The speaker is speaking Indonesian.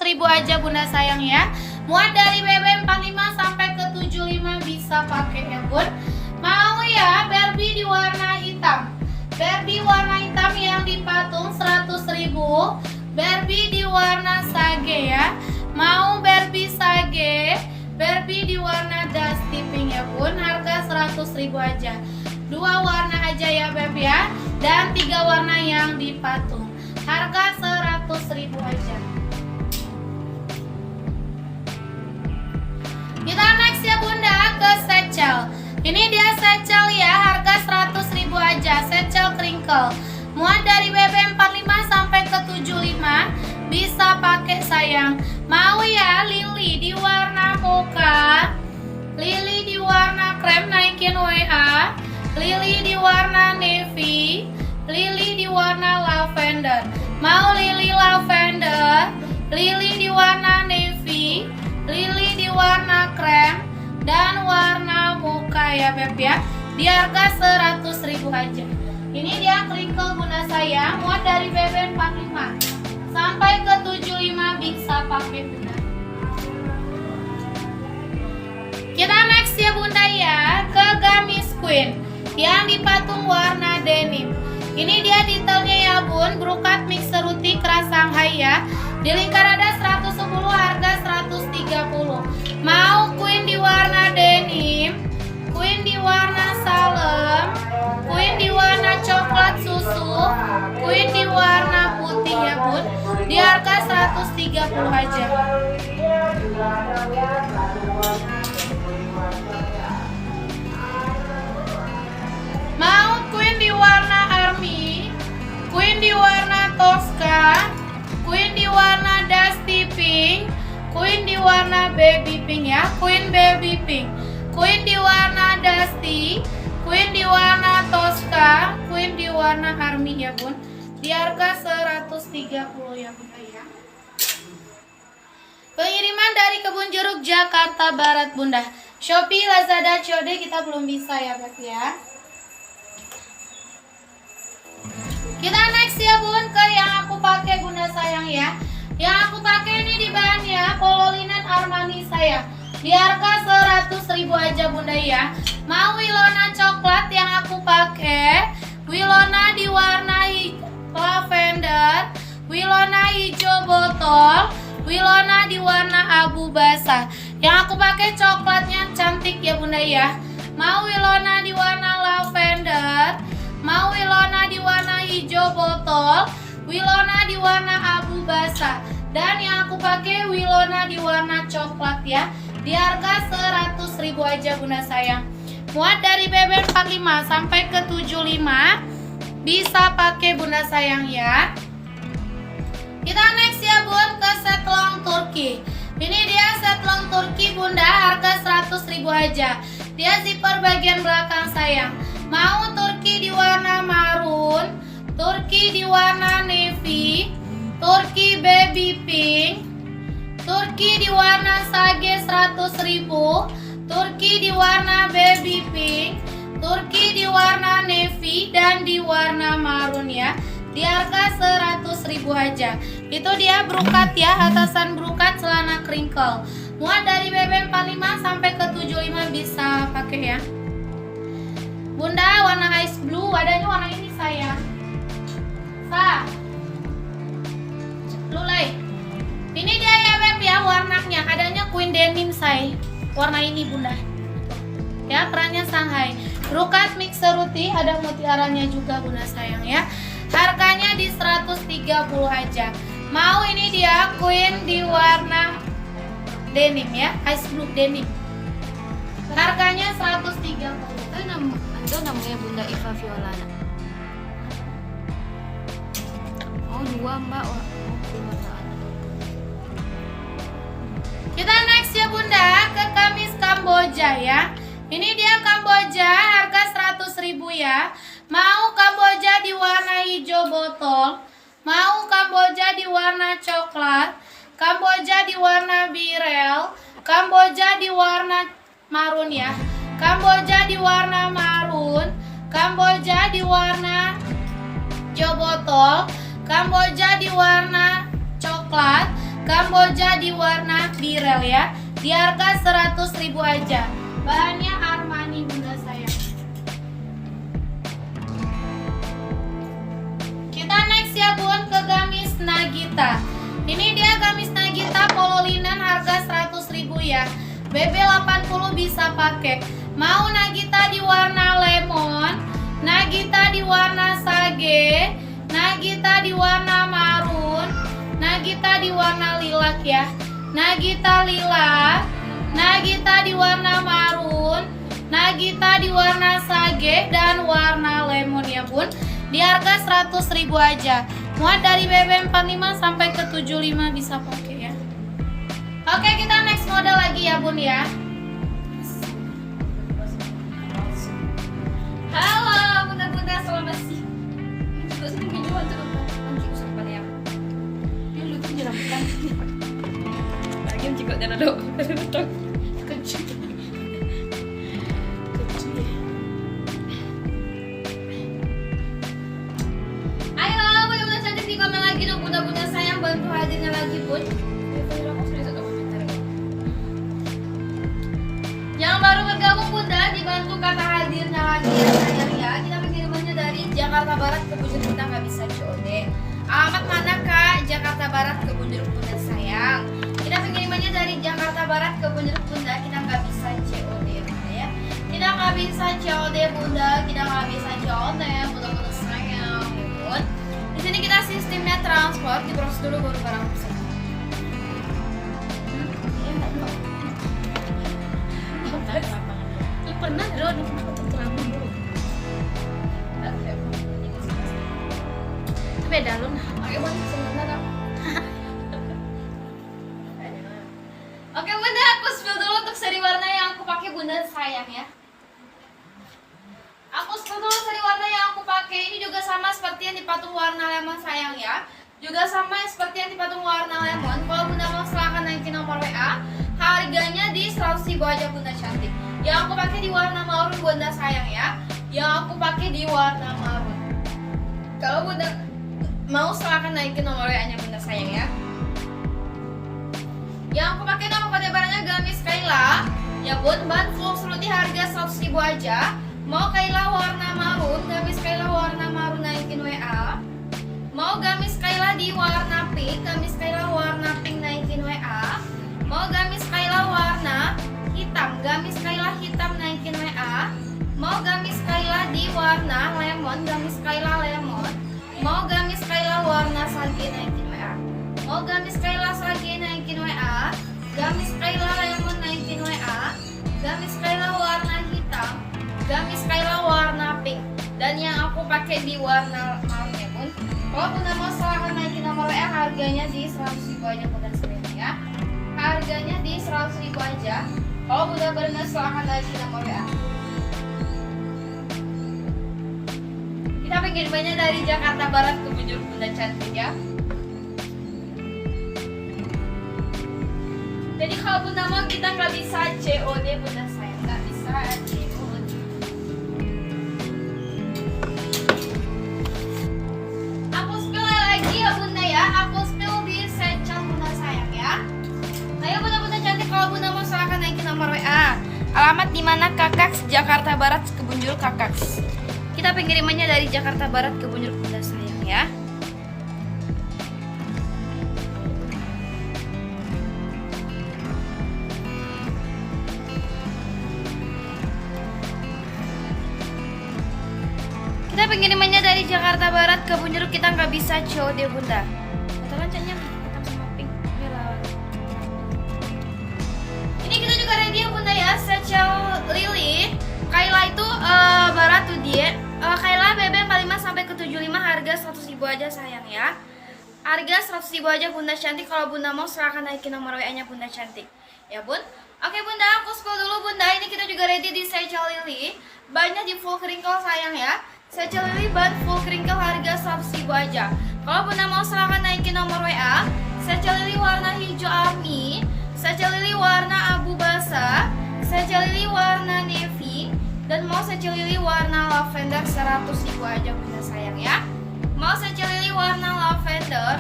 100.000 aja Bunda sayang ya. Muat dari BB 45 sampai ke 75 bisa pakai ya Bun. Mau ya Barbie di warna hitam. Barbie warna hitam yang dipatung 100.000. Barbie di warna sage ya. Mau Barbie sage, Barbie di warna dusty pink ya Bun. Harga 100.000 aja. 2 warna aja ya Beb ya. Dan 3 warna yang dipatung. Harga 100.000 aja. Kita next ya Bunda ke satchel. Ini dia satchel ya, harga 100.000 aja. Satchel crinkle. Muat dari BB 45 sampai ke 75 bisa pakai sayang. Mau ya Lily di warna mocha, Lily di warna krem naikin WA, Lily di warna navy, Lily di warna lavender. Mau Lily lavender, Lily di warna navy, Lily di warna krem, dan warna mocha ya Beb ya. Di harga 100.000 aja. Ini dia crinkle Bunda sayang. Muat dari BB 45 sampai ke 75 bisa pakai Bunda. Kita next ya Bunda ya ke gamis queen yang dipatung warna denim. Ini dia detailnya ya Bun. Brokat mix seruti keras Shanghai ya. Di lingkar ada 110, harga 130. Mau queen di warna denim, queen di warna salem, queen di warna coklat susu, queen di warna putih ya Bun. Di harga 130 aja. Mau queen di warna army, queen di warna tosca, queen di warna dusty pink, queen di warna baby pink ya, queen baby pink, queen di warna dusty, queen di warna tosca, queen di warna army ya Bun. Di harga 130 ya Bunda ya. Pengiriman dari Kebun Jeruk Jakarta Barat Bunda. Shopee, Lazada, COD kita belum bisa ya Beb ya. Kita next ya Bun ke yang aku pakai Bunda sayang ya. Yang aku pakai ini di bahannya polo linen Armani sayang. Di harga 100.000 aja Bunda ya. Mau Wilona coklat yang aku pakai, Wilona di warna lavender, Wilona hijau botol, Wilona di warna abu basah. Yang aku pakai coklatnya cantik ya Bunda ya. Mau Wilona di warna lavender, mau Wilona di warna hijau botol, Wilona di warna abu basah. Dan yang aku pakai Wilona di warna coklat ya. Di harga 100.000 aja Bunda sayang. Muat dari BB 45 sampai ke 75 bisa pakai Bunda sayang ya. Kita next ya Bun ke set long turki. Ini dia set long turki Bunda, harga 100.000 aja. Dia zipper bagian belakang sayang. Mau turki di warna marun, turki di warna navy, turki baby pink, turki di warna sage 100.000, turki di warna baby pink, turki di warna navy, dan di warna marun ya. Di harga 100.000 aja. Itu dia brokat ya, atasan brokat celana crinkle. Muat dari BB 45 sampai ke 75 bisa pakai ya. Bunda warna ice blue, wadahnya warna ini sayang. Lulai. Ini dia ya Beb ya warnanya, adanya queen denim say. Warna ini Bunda. Ya, kerannya Shanghai. Brokat mix seruti, ada mutiaranya juga Bunda sayang ya. Harganya di 130 aja. Mau ini dia queen di warna denim ya, ice blue denim. Harganya 130. Itu namanya Bunda Eva Violana. Oh 2 Mbak. Kita next ya Bunda ke kamis Kamboja ya. Ini dia Kamboja, harga 100.000 ya. Mau Kamboja di warna hijau botol, mau Kamboja di warna coklat, Kamboja di warna birel, Kamboja di warna marun ya, Kamboja di warna marun, Kamboja di warna hijau botol, Kamboja di warna coklat, Kamboja di warna birel ya. Di harga 100.000 aja. Bahannya Armani bunda sayang. Kita next ya bun ke gamis Nagita. Ini dia gamis Nagita polo linen harga 100.000 ya. BB 80 bisa pakai. Mau Nagita di warna lemon, Nagita di warna sage, Nagita di warna marun, Nagita di warna lilac ya. Nagita lila, Nagita di warna marun, Nagita di warna sage dan warna lemon ya bun. Di harga 100.000 aja. Muat dari BB 45 sampai ke 75 bisa pakai ya. Oke, kita next model lagi ya bun ya. Halo bunda-bunda, selamat siang. Terus ini video untuk anjing usapan ya. Ini lu tuh jeramkan. Lagi juga dan ada kecil. Ayo bunda-bunda cantik di komen lagi dong bunda-bunda sayang, bantu hadirnya lagi bun. Yang baru bergabung bunda dibantu kata hadirnya lagi ya sayang ya. Kita pengirimannya dari Jakarta Barat ke Bunjur, kita nggak bisa COD. Alamat mana kak? Jakarta Barat ke Bunjur bunda sayang. Kita pengirimannya dari Jakarta Barat ke Bunjur bunda, kita nggak bisa COD bunda ya. Kita nggak bisa COD bunda, kita nggak bisa COD bunda sayang ya bun. Di sini kita sistemnya transport, diproses dulu baru barang bisa. Pernah dong terlalu dulu. Itu beda loh. Oke bun, sebentar. Oke bunda, aku spill dulu untuk seri warna yang aku pakai bunda sayang ya. Aku spill dulu seri warna yang aku pakai. Ini juga sama seperti yang di patung warna lemon sayang ya. Juga sama seperti yang di patung warna lemon. Kalau bunda mau silahkan naikin nomor WA. Harganya di 100.000 aja bunda cantik. Yang aku pakai di warna marun bunda sayang ya. Yang aku pakai di warna marun. Kalau bunda mau silahkan naikin nomor WA-nya bunda sayang ya. Yang aku pakai nama kode barangnya gamis Kaila. Ya bun, bahan full seluti harga 100.000 aja. Mau Kaila warna marun, gamis Kaila warna marun naikin WA. Mau gamis Kaila di warna pink, gamis Kaila warna pink naikin WA. Mau gamis Kaila warna hitam, gamis Kaila hitam naikin WA. Mau gamis Kaila di warna lemon, gamis Kaila lemon. Mau gamis Kaila warna sage naikin WA. Mau gamis Kaila sage naikin WA. Gamis Kaila lemon naikin WA. Gamis Kaila warna hitam. Gamis Kaila warna pink. Dan yang aku pakai di warna marun ya bun. Kalau bunda mau silahkan naikin nomor WA, harganya di 100.000 aja bunda sekalian ya. Harganya di 100.000 aja. Kalau bunda benar silahkan naikin nomor WA. Kita pengirimannya dari Jakarta Barat ke Bunjur bunda cantik ya. Jadi kalau bunda mau kita nggak bisa COD bunda sayang, nggak bisa COD. Aku spill lagi ya bunda ya. Aku spill di secel bunda sayang ya. Ayo bunda-bunda cantik, kalau bunda mau silahkan naikin nomor WA. Alamat di mana Kakaks, Jakarta Barat ke Bunjur Kakaks. Kita pengirimannya dari Jakarta Barat ke Bunjur bunda sayang ya. Kita pengirimannya dari Jakarta Barat ke Bunjur, kita nggak bisa COD bunda. Katakan cannya hitam sama pink. Ini kita juga ready ya bunda ya. Secel Lily Kaila itu barat tuh dia. Kaila BB 45 sampai ke 75 harga 100.000 aja sayang ya. Harga 100.000 aja bunda cantik. Kalau bunda mau silahkan naikin nomor WA-nya bunda cantik. Ya bun. Oke bunda, aku scroll dulu bunda. Ini kita juga ready di Secel Lily. Banyak di full crinkle sayang ya. Secel Lily ban full crinkle harga 100.000 aja. Kalau bunda mau silahkan naikin nomor WA. Secel Lily warna hijau army, Secel Lily warna abu basah, Secel Lily warna navy, dan mau Secel Lily warna lavender 100.000 aja bunda sayang ya. Mau Secel Lily warna lavender